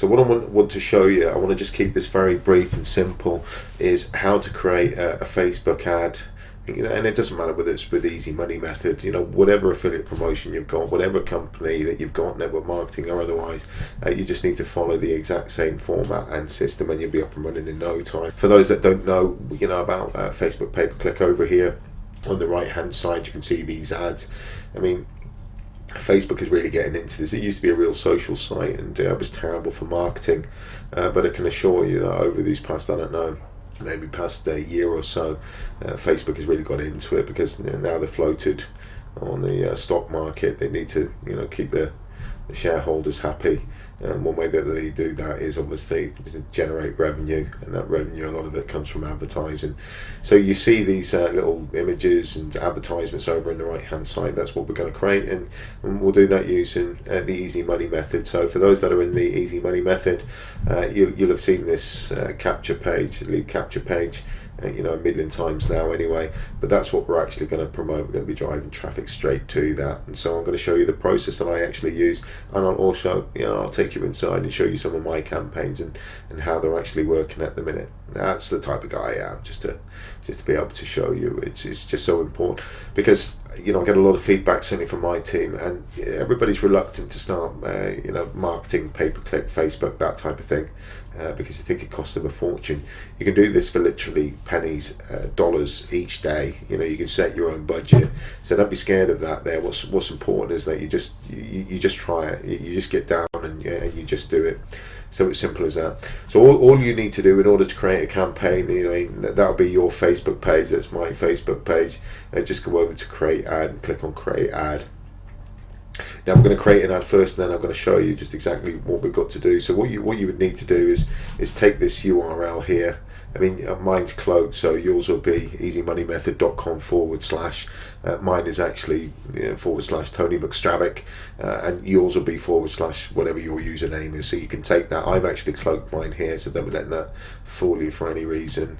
So what I want to show you, I want to just keep this very brief and simple, is how to create a Facebook ad. And it doesn't matter whether it's with Easy Money Method, whatever affiliate promotion you've got, whatever company that you've got, network marketing or otherwise, you just need to follow the exact same format and system, and you'll be up and running in no time. For those that don't know, about Facebook pay-per-click, over here on the right hand side, you can see these ads. I mean, Facebook is really getting into this. It used to be a real social site, and it was terrible for marketing, but I can assure you that over these past, I don't know, maybe past a year or so, Facebook has really got into it, because now they're floated on the stock market. They need to keep the shareholders happy, and one way that they do that is obviously to generate revenue, and that revenue, a lot of it comes from advertising. So you see these little images and advertisements over on the right hand side. That's what we're going to create, and we'll do that using the Easy Money Method. So for those that are in the Easy Money Method, you'll have seen this capture page, the lead capture page, a million times now anyway, but that's what we're actually going to promote. We're going to be driving traffic straight to that, and so I'm going to show you the process that I actually use, and I'll also I'll take you inside and show you some of my campaigns and how they're actually working at the minute. That's the type of guy I am, just to be able to show you. It's just so important, because I get a lot of feedback certainly from my team, and everybody's reluctant to start marketing, pay-per-click, Facebook, that type of thing, because they think it costs them a fortune. You can do this for literally pennies, dollars each day. You can set your own budget, so don't be scared of that there. What's important is that you just try it. You just get down and you just do it. So it's simple as that. So all you need to do in order to create a campaign, that'll be your Facebook page. That's my Facebook page. Just go over to create ad and click on create ad. Now I'm going to create an ad first, and then I'm going to show you just exactly what we've got to do. So what you would need to do is take this URL here. I mean, mine's cloaked, so yours will be easymoneymethod.com/. Mine is actually /Tony.mcstravick, and yours will be / whatever your username is. So you can take that. I've actually cloaked mine here, so don't be letting that fool you for any reason.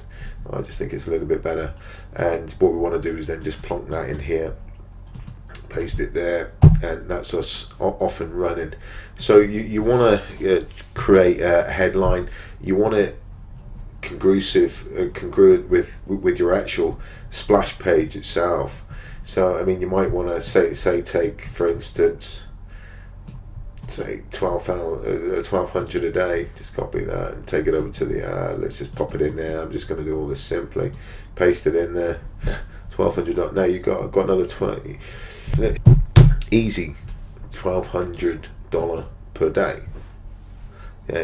I just think it's a little bit better. And what we want to do is then just plonk that in here, paste it there, and that's us off and running. So you want to create a headline. You want it congruent with your actual splash page itself. So I mean, you might want to say take, for instance, say 1200 a day. Just copy that and take it over to the ad. Let's just pop it in there. I'm just going to do all this simply, paste it in there. 1200. Now you got another 20. Easy $1,200 per day.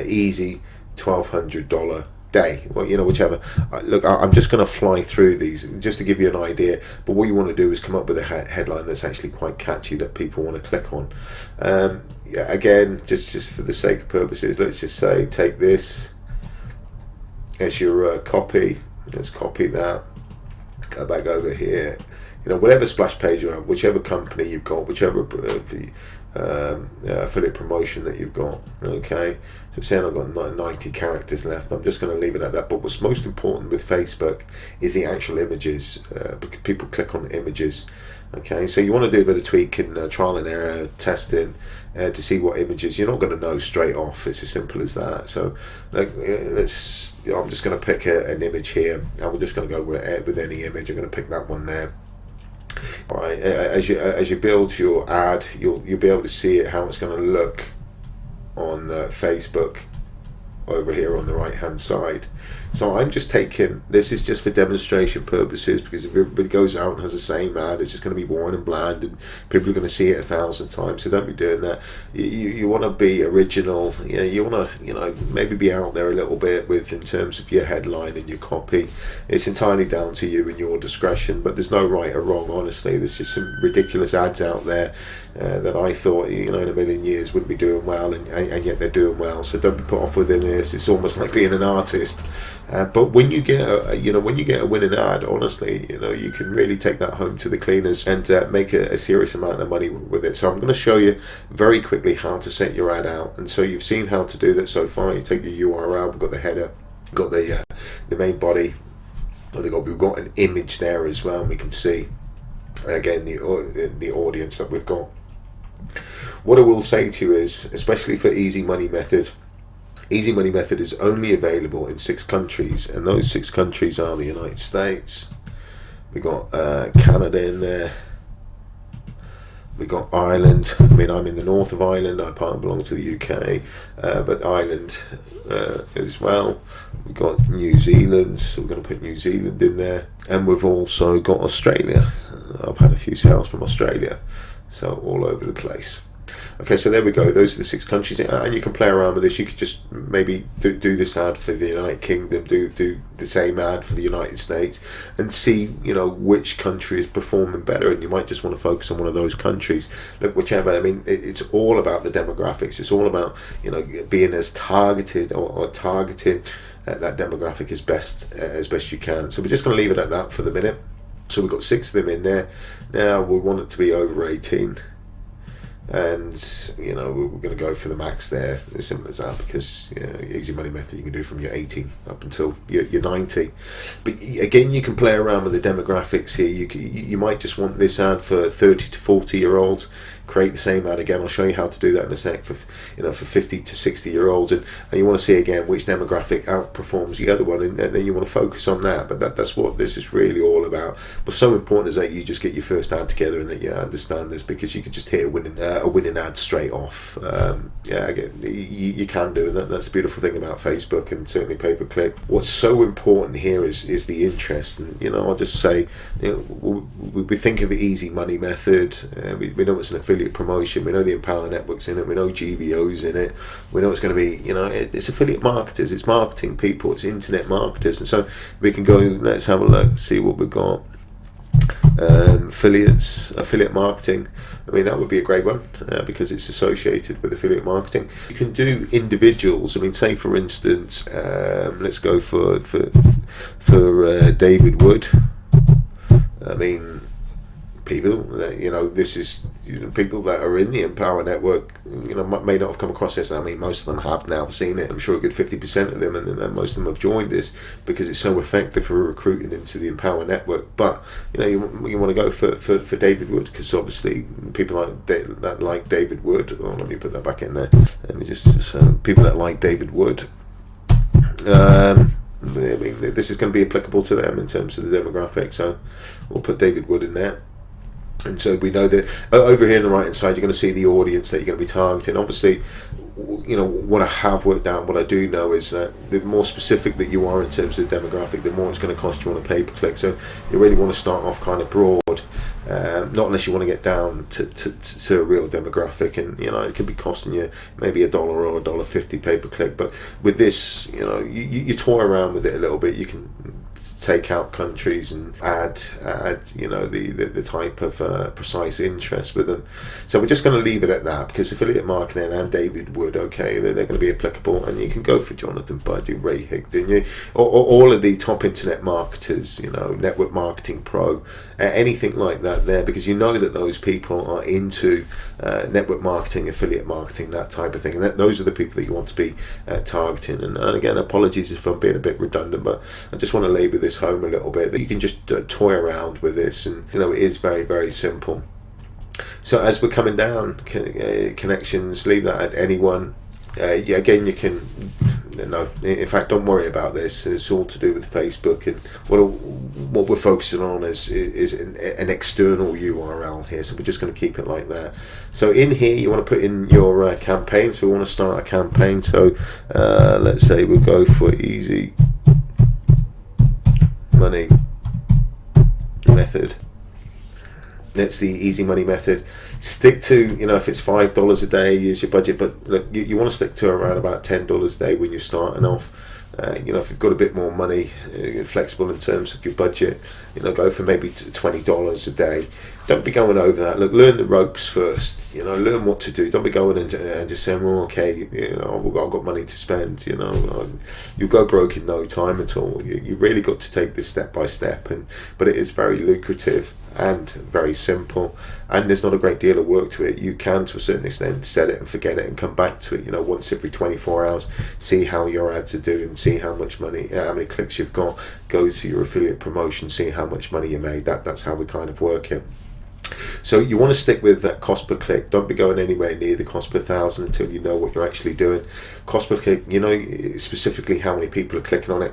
Easy $1,200 day. Well, whichever. Look, I'm just going to fly through these just to give you an idea. But what you want to do is come up with a headline that's actually quite catchy that people want to click on. Again, just for the sake of purposes, let's just say take this as your copy. Let's copy that. Go back over here. Whatever splash page you have, whichever company you've got, whichever affiliate promotion that you've got. Okay, so saying I've got 90 characters left. I'm just going to leave it at that. But what's most important with Facebook is the actual images. Because people click on images. Okay, so you want to do a bit of tweaking, trial and error, testing, to see what images. You're not going to know straight off. It's as simple as that. So I'm just going to pick an image here, and we're just going to go with any image. I'm going to pick that one there. All right. As you build your ad, you'll be able to see it, how it's going to look on Facebook over here on the right hand side. So I'm just taking, this is just for demonstration purposes, because if everybody goes out and has the same ad, it's just going to be boring and bland, and people are going to see it 1,000 times. So don't be doing that. You want to be original. You want to maybe be out there a little bit in terms of your headline and your copy. It's entirely down to you and your discretion, but there's no right or wrong, honestly. There's just some ridiculous ads out there that I thought in a million years wouldn't be doing well, and yet they're doing well. So don't be put off within this. It's almost like being an artist. But when you get a winning ad, honestly, you can really take that home to the cleaners and make a serious amount of money with it. So I'm going to show you very quickly how to set your ad out. And so you've seen how to do that so far. You take your URL, we've got the header, we've got the main body. We've got an image there as well, and we can see again the audience that we've got. What I will say to you is, especially for Easy Money Method, Easy money method is only available in 6 countries, and those 6 countries are the United States. We got Canada in there. We got Ireland. I mean, I'm in the north of Ireland. I belong to the UK, but Ireland as well. We've got New Zealand, so we're going to put New Zealand in there, and we've also got Australia. I've had a few sales from Australia, so all over the place. Okay, so there we go. Those are the 6 countries, and you can play around with this. You could just maybe do this ad for the United Kingdom, do the same ad for the United States, and see which country is performing better. And you might just want to focus on one of those countries. Look, whichever. I mean, it's all about the demographics. It's all about being as targeted or targeting that demographic as best you can. So we're just going to leave it at that for the minute. So we've got 6 of them in there. Now we want it to be over 18. And we're going to go for the max there, as simple as that, because easy money method you can do from your 18 up until your 90. But again, you can play around with the demographics here. You might just want this ad for 30 to 40 year olds. Create the same ad again. I'll show you how to do that in a sec for 50 to 60 year olds, and you want to see again which demographic outperforms the other one, and then you want to focus on that. But that's what this is really all about. What's so important is that you just get your first ad together and that you understand this, because you could just hit a winning ad straight off. Again, you can do, and that's the beautiful thing about Facebook and certainly pay-per-click. What's so important here is the interest, and I'll just say we think of the easy money method. We know it's an affiliate promotion. We know the Empower Network's in it. We know GVO's in it. We know it's going to be, it's affiliate marketers, it's marketing people, it's internet marketers. And so we can go, let's have a look, see what we've got. Affiliate marketing. I mean, that would be a great one because it's associated with affiliate marketing. You can do individuals. I mean, say for instance, let's go for David Wood. I mean, people that this is people that are in the Empower Network may not have come across this. I mean, most of them have now seen it. I'm sure a good 50% of them, and most of them have joined this because it's so effective for recruiting into the Empower Network. But you want to go for David Wood, because obviously people that like David Wood. Oh, let me put that back in there. Let me so people that like David Wood. I mean, this is going to be applicable to them in terms of the demographic, so we'll put David Wood in there. And so we know that over here on the right hand side, you're going to see the audience that you're going to be targeting. Obviously, what I have worked out, what I do know is that the more specific that you are in terms of the demographic, the more it's going to cost you on a pay-per-click. So you really want to start off kind of broad, not unless you want to get down to a real demographic, and it could be costing you maybe $1 or $1.50 pay-per-click. But with this, you toy around with it a little bit. You can take out countries and add the type of precise interest with them. So we're just going to leave it at that, because affiliate marketing and David Wood, okay, they're going to be applicable, and you can go for Jonathan Buddy, Ray Higdon, or all of the top internet marketers, Network Marketing Pro, anything like that there, because that those people are into network marketing, affiliate marketing, that type of thing, and those are the people that you want to be targeting. And again, apologies if I'm being a bit redundant, but I just want to labour this home a little bit, that you can just toy around with this, and it is very, very simple. So as we're coming down, connections, leave that at anyone. Again, you can in fact, don't worry about this. It's all to do with Facebook, and what we're focusing on is an external URL here. So we're just going to keep it like that. So in here, you want to put in your campaign. So we want to start a campaign. So let's say we'll go for easy money method. That's the easy money method. Stick to, if it's $5 a day, use your budget, but look, you want to stick to around about $10 a day when you're starting off. If you've got a bit more money, flexible in terms of your budget, go for maybe $20 a day. Don't be going over that. Look, learn the ropes first. Learn what to do. Don't be going and just saying, "Well, okay, I've got money to spend." You'll go broke in no time at all. You really got to take this step by step, but it is very lucrative and very simple, and there's not a great deal of work to it. You can, to a certain extent, set it and forget it and come back to it. Once every 24 hours, see how your ads are doing, see how much money, how many clicks you've got. Go to your affiliate promotion, see how much money you made. That's how we kind of work it. So you want to stick with that cost per click. Don't be going anywhere near the cost per thousand until you know what you're actually doing. Cost per click, you know specifically how many people are clicking on it.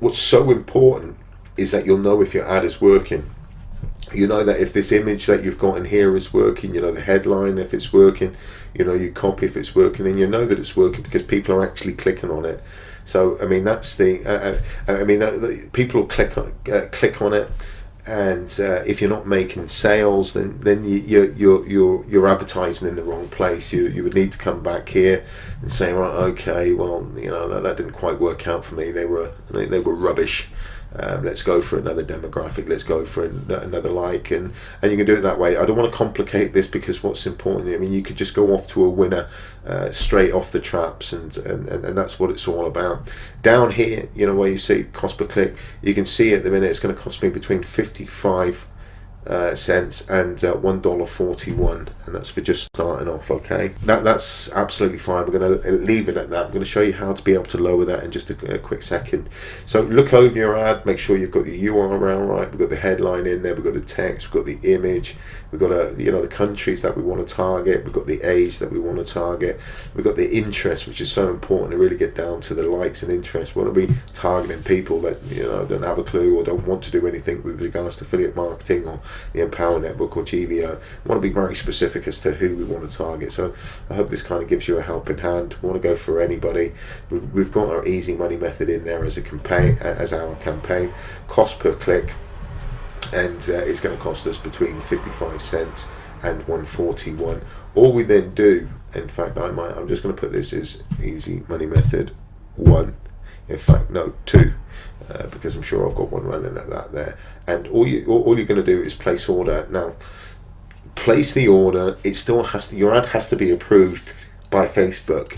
What's so important is that you'll know if your ad is working. You know that if this image that you've got in here is working, you know the headline if it's working, you know your copy if it's working, and you know that it's working because people are actually clicking on it. So I mean that's the people will click on it, and if you're not making sales, then you're advertising in the wrong place. You would need to come back here and say, right, okay, well, you know that didn't quite work out for me. They were rubbish. Let's go for another demographic, let's go for another like, and you can do it that way. I don't want to complicate this because what's important, I mean, you could just go off to a winner straight off the traps, and that's what it's all about. Down here, you know, where you see cost per click, you can see at the minute it's going to cost me between 55 cents and $1.41, and that's for just starting off. Okay, that's absolutely fine. We're going to leave it at that. I'm going to show you how to be able to lower that in just a quick second. So look over your ad, make sure you've got the URL right, we've got the headline in there, we've got the text, we've got the image, we've got the countries that we want to target, we've got the age that we want to target, we've got the interest, which is so important to really get down to the likes and interest. We want to be targeting people that don't have a clue or don't want to do anything with regards to affiliate marketing or the Empower Network or GVO. We want to be very specific as to who we want to target. So I hope this kind of gives you a helping hand. We want to go for anybody. We've got our easy money method in there as a campaign, as our campaign. Cost per click, and it's going to cost us between 55 cents and 141. All we then do, in fact, I'm just going to put this as easy money method 1. In fact, no, 2. Because I'm sure I've got one running at that there, and all you're going to do is place order. Now, place the order. It still has to. Your ad has to be approved by Facebook.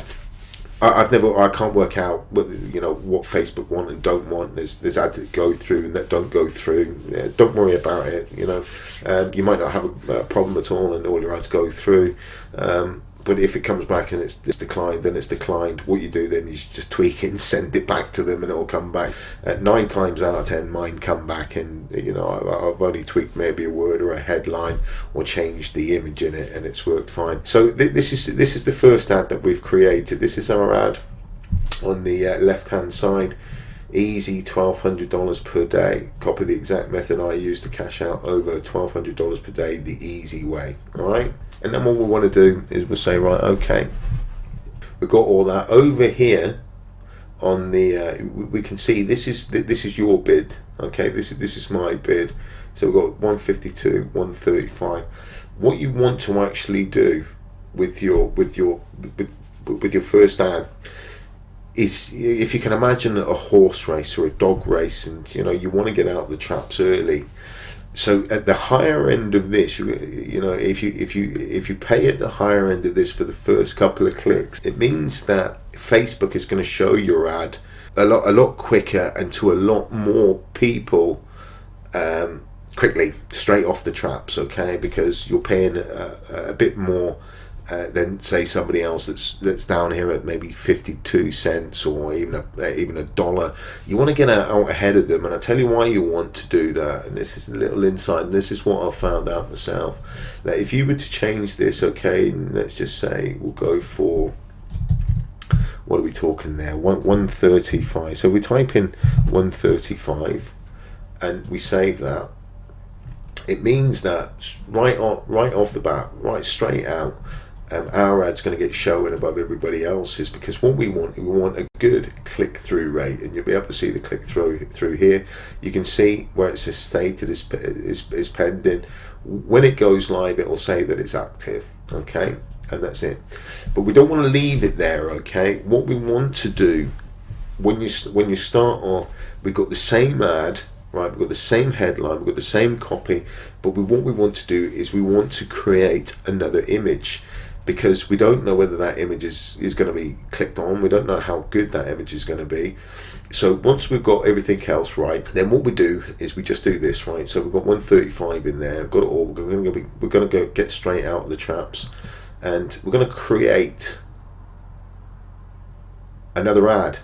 I can't work out what Facebook want and don't want. There's ads that go through and that don't go through. Don't worry about it. You might not have a problem at all, and all your ads go through. But if it comes back and it's declined, then it's declined. What you do then is just tweak it and send it back to them, and it'll come back. 9 times out of 10, mine come back, and I've only tweaked maybe a word or a headline or changed the image in it, and it's worked fine. So this is the first ad that we've created. This is our ad on the left-hand side. Easy $1,200 per day. Copy the exact method I use to cash out over $1,200 per day the easy way. All right. And then what we want to do is we'll say, right, okay, we've got all that over here on the. We can see this is your bid. Okay, this is my bid. So we've got 152, 135. What you want to actually do with your first ad is, if you can imagine a horse race or a dog race, and you want to get out the traps early. So at the higher end of this, if you pay at the higher end of this for the first couple of clicks, it means that Facebook is going to show your ad a lot quicker and to a lot more people quickly, straight off the traps. Okay, because you're paying a bit more than say somebody else that's down here at maybe 52 cents or even a dollar. You want to get out ahead of them, and I tell you why you want to do that. And this is a little insight, and this is what I found out myself, that if you were to change this, okay, let's just say we'll go for, what are we talking there, 135. So we type in 135 and we save that. It means that right off the bat, right straight out, our ad's going to get showing above everybody else's, because what we want a good click-through rate, and you'll be able to see the click-through here. You can see where it says stated is pending. When it goes live, it will say that it's active. Okay, and that's it. But we don't want to leave it there. Okay, what we want to do when you start off, we've got the same ad. Right, we've got the same headline, we've got the same copy, but what we want to do is we want to create another image, because we don't know whether that image is going to be clicked on. We don't know how good that image is going to be. So once we've got everything else right, then what we do is we just do this, right? So we've got 135 in there, we've got it all. We're going to go get straight out of the traps, and we're going to create another ad.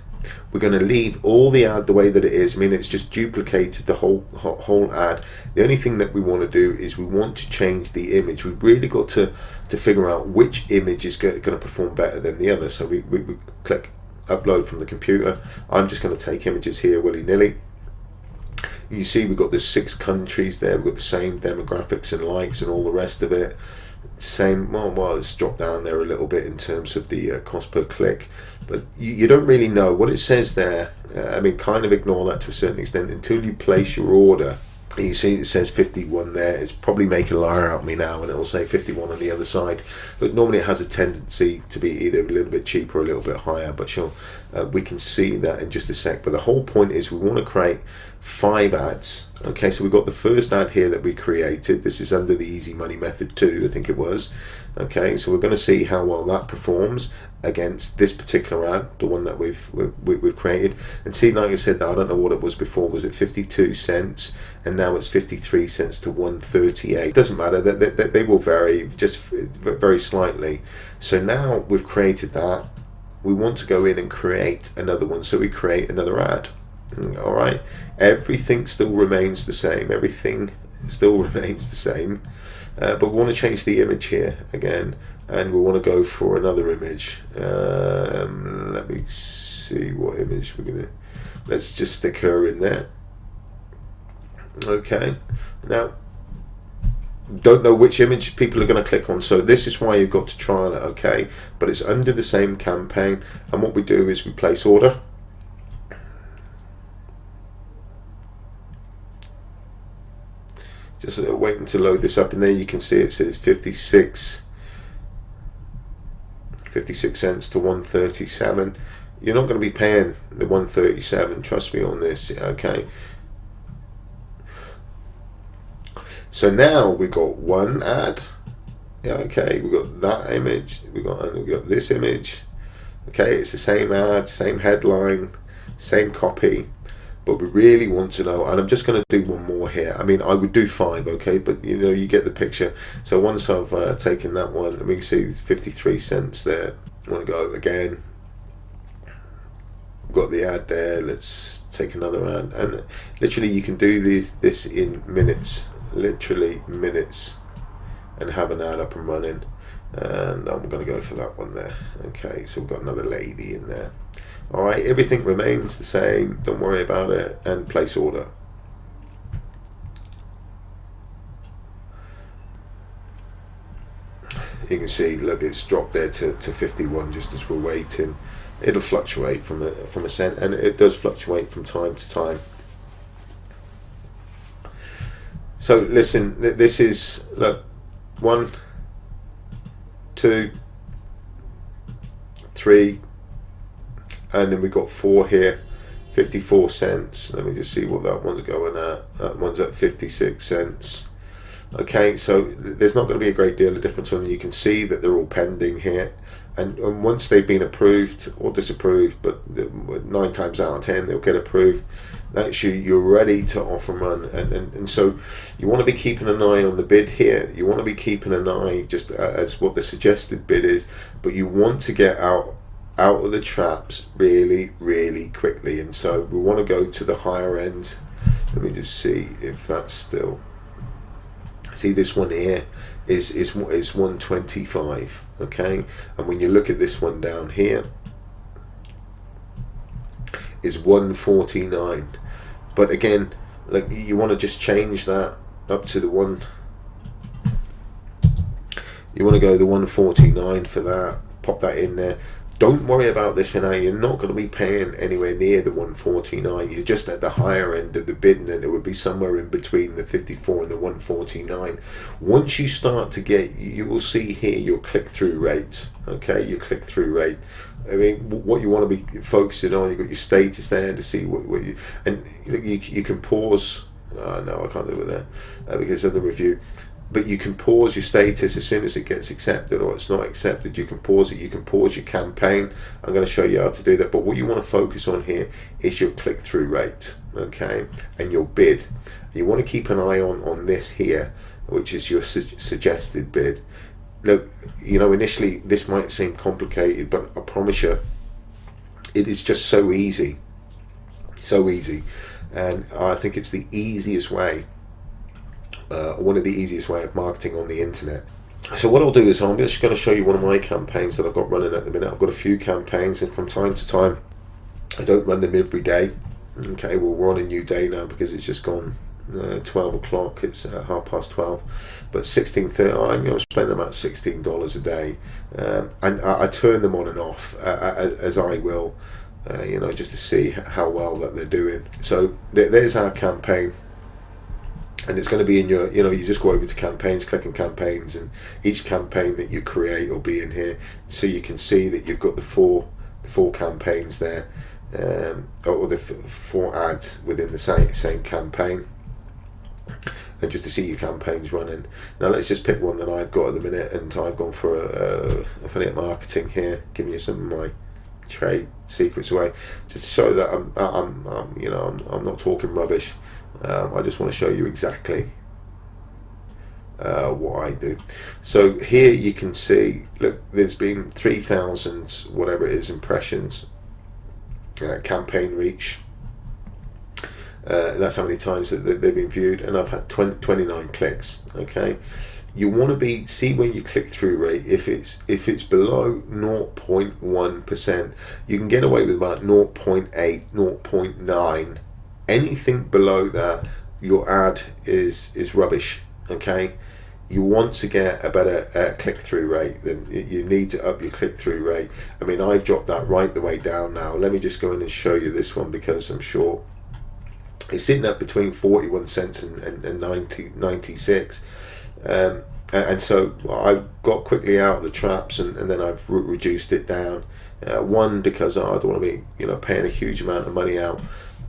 We're going to leave all the ad the way that it is. I mean, it's just duplicated the whole ad. The only thing that we want to do is we want to change the image. We've really got to figure out which image is going to perform better than the other. So we click upload from the computer. I'm just going to take images here willy-nilly. You see we've got the 6 countries there. We've got the same demographics and likes and all the rest of it. Same, well, it's dropped down there a little bit in terms of the cost per click, but you don't really know what it says there. I mean, kind of ignore that to a certain extent until you place your order. You see it says 51 there. It's probably making a liar out of me now, and it will say 51 on the other side, but normally it has a tendency to be either a little bit cheaper or a little bit higher, but sure, we can see that in just a sec. But the whole point is we want to create 5 ads. Okay, so we've got the first ad here that we created. This is under the easy money method 2, I think it was. Okay, so we're going to see how well that performs against this particular ad, the one that we've created, and see, like I said, I don't know what it was before. Was it 52 cents, and now it's 53 cents to 138? Doesn't matter, they will vary just very slightly. So now we've created that, we want to go in and create another one, so we create another ad. All right, everything still remains the same, everything still remains the same, but we want to change the image here again, and we want to go for another image. Let me see what image we're gonna, let's just stick her in there. Okay, now don't know which image people are going to click on, so this is why you've got to trial it. Okay, but it's under the same campaign, and what we do is we place order. Just waiting to load this up, and there you can see it says 56 cents to 137. You're not going to be paying the 137, trust me on this. Okay, so now we got one ad. Yeah, okay, we got that image, we got this image. Okay, it's the same ad, same headline, same copy, but we really want to know, and I'm just going to do one more here. I mean, I would do 5, okay, but you know, you get the picture. So once I've taken that one, let me see, 53 cents there. I want to go again. Got the ad there. Let's take another ad, and literally you can do this in minutes, literally minutes, and have an ad up and running. And I'm going to go for that one there. Okay, so we've got another lady in there. All right, everything remains the same, don't worry about it, and place order. You can see, look, it's dropped there to 51 just as we're waiting. It'll fluctuate from a cent, and it does fluctuate from time to time. So listen, this is, look, 1, 2, 3, and then we got 4 here, 54 cents. Let me just see what that one's going at. That one's at 56 cents. Okay, so there's not going to be a great deal of difference on them. You can see that they're all pending here, and once they've been approved or disapproved, but 9 times out of 10 they'll get approved, that's you're ready to off and run. And so you want to be keeping an eye on the bid here. You want to be keeping an eye just as what the suggested bid is, but you want to get out of the traps really quickly, and so we want to go to the higher end. Let me just see if that's still, see, this one here is 125. Okay, and when you look at this one down here is 149, but again, like, you want to just change that up to the one, you want to go the 149 for that, pop that in there. Don't worry about this for now. You're not going to be paying anywhere near the 149. You're just at the higher end of the bid, and it would be somewhere in between the 54 and the 149. Once you start to get, you will see here your click-through rate. Okay, your click-through rate. I mean, what you want to be focusing on, you've got your status there to see what you, and you can pause. No, I can't do it there because of the review. But you can pause your status as soon as it gets accepted or it's not accepted. You can pause it. You can pause your campaign. I'm going to show you how to do that. But what you want to focus on here is your click-through rate, okay, and your bid. You want to keep an eye on this here, which is your suggested bid. Look, you know, initially this might seem complicated, but I promise you, It is just so easy, so easy, and I think it's the easiest way, one of the easiest way of marketing on the internet. So what I'll do is I'm just going to show you one of my campaigns that I've got running at the minute. I've got a few campaigns, and from time to time, I don't run them every day. Okay, well, we're on a new day now because it's just gone 12 o'clock. It's 12:30, but 16:30. I'm spending about $16 a day, and I turn them on and off as I will, just to see how well that they're doing. So there's our campaign. And it's going to be in your, you just go over to campaigns, click on campaigns, and each campaign that you create will be in here. So you can see that you've got the four campaigns there, or the four ads within the same campaign. And just to see your campaigns running. Now let's just pick one that I've got at the minute, and I've gone for affiliate marketing here, giving you some of my trade secrets away, just to show that I'm not talking rubbish. I just want to show you exactly what I do. So here you can see, look, there's been 3,000 whatever it is impressions, campaign reach. That's how many times that they've been viewed, and I've had 29 clicks. Okay, you want to see when you click through rate, if it's below 0.1%, you can get away with about 0.8, 0.9. Anything below that, your ad is rubbish. Okay, you want to get a better click-through rate. Then you need to up your click-through rate. I mean, I've dropped that right the way down now. Let me just go in and show you this one, because I'm sure it's sitting at between 41 cents and 96. And so I've got quickly out of the traps, and then I've reduced it down. One, because I don't want to be paying a huge amount of money out,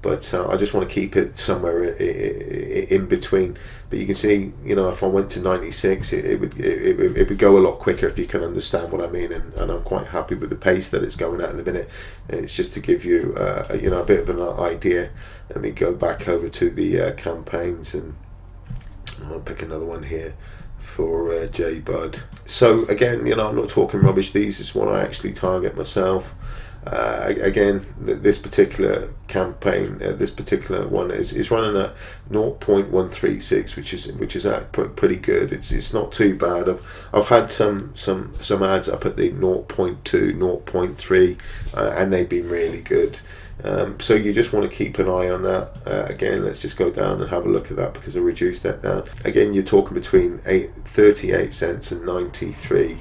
but I just want to keep it somewhere in between. But you can see, if I went to 96, it would go a lot quicker, if you can understand what I mean. And I'm quite happy with the pace that it's going at in the minute. And it's just to give you a bit of an idea. Let me go back over to the campaigns, and I'll pick another one here for J Bud. So again, I'm not talking rubbish. These is what I actually target myself. Again, this particular campaign, this particular one is running at 0.136, which is pretty good. It's not too bad. I've had some ads up at the 0.2, 0.3, and they've been really good. So you just want to keep an eye on that. Again, let's just go down and have a look at that, because I reduced that down. Again, you're talking between 38 cents and 93.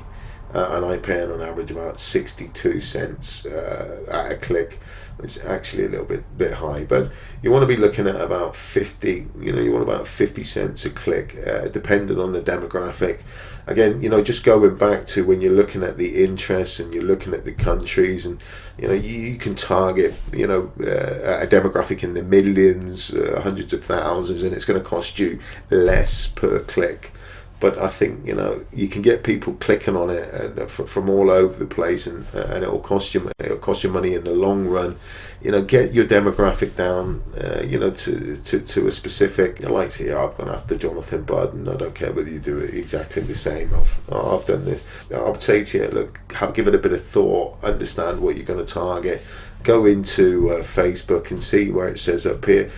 And I pay on average about 62 cents at a click. It's actually a little bit high, but you want to be looking at about 50. You want about 50 cents a click, depending on the demographic. Again, just going back to when you're looking at the interests and you're looking at the countries, and you can target a demographic in the millions, hundreds of thousands, and it's going to cost you less per click. But I think you can get people clicking on it, and from all over the place, and it'll cost you money in the long run. Get your demographic down, to a specific. Like here, I've gone after Jonathan Budd, and I don't care whether you do it exactly the same. I've done this. I would say to you, look, give it a bit of thought, understand what you're going to target. Go into Facebook and see where it says up here.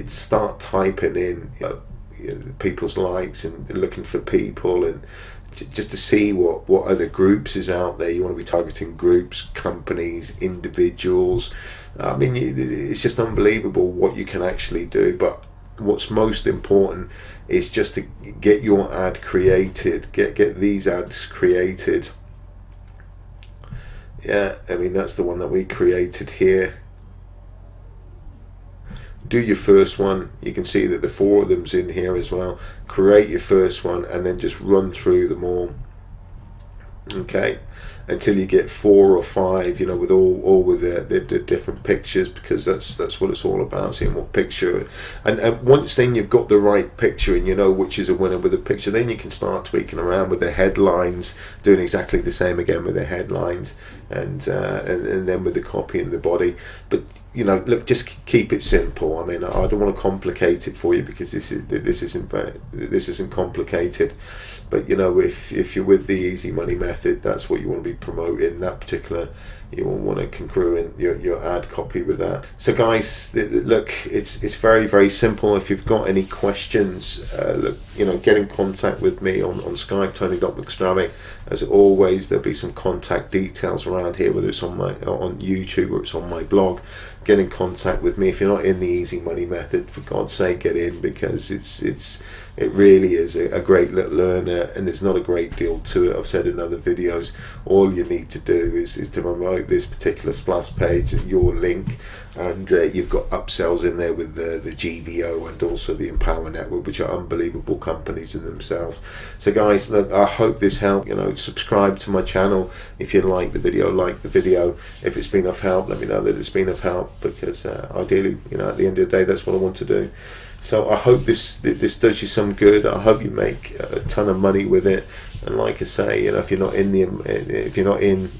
Start typing in people's likes and looking for people, and just to see what other groups is out there. You want to be targeting groups, companies, individuals. I mean, it's just unbelievable what you can actually do. But what's most important is just to get your ad created, get these ads created. Yeah, I mean, that's the one that we created here. Do your first one. You can see that the 4 of them's in here as well. Create your first one, and then just run through them all. Okay, until you get 4 or 5, with all with the different pictures, because that's what it's all about, seeing what picture. And once then you've got the right picture, and which is a winner with a picture, then you can start tweaking around with the headlines, doing exactly the same again with the headlines, and then with the copy and the body. But look, just keep it simple. I mean, I don't want to complicate it for you, because this isn't complicated. But if you're with the easy money method, that's what you want to be promoting, that particular you will want to congruent your ad copy with that. So guys, look, it's very, very simple. If you've got any questions, look, get in contact with me on Skype, tony.mcstravick. As always, there'll be some contact details around here, whether it's on YouTube or it's on my blog. Get in contact with me. If you're not in the easy money method, for God's sake, get in, because it really is a great little learner, and there's not a great deal to it. I've said in other videos, all you need to do is to promote this particular splash page, your link, and you've got upsells in there with the GVO and also the Empower Network, which are unbelievable companies in themselves. So guys, look, I hope this helped. Subscribe to my channel if you like the video. If it's been of help, let me know that it's been of help, because ideally, at the end of the day, that's what I want to do. So I hope this does you some good. I hope you make a ton of money with it. And like I say, if you're not in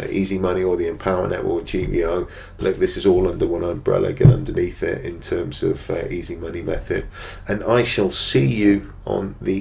Easy Money or the Empower Network or GVO, look, this is all under one umbrella. Get underneath it in terms of Easy Money method. And I shall see you on the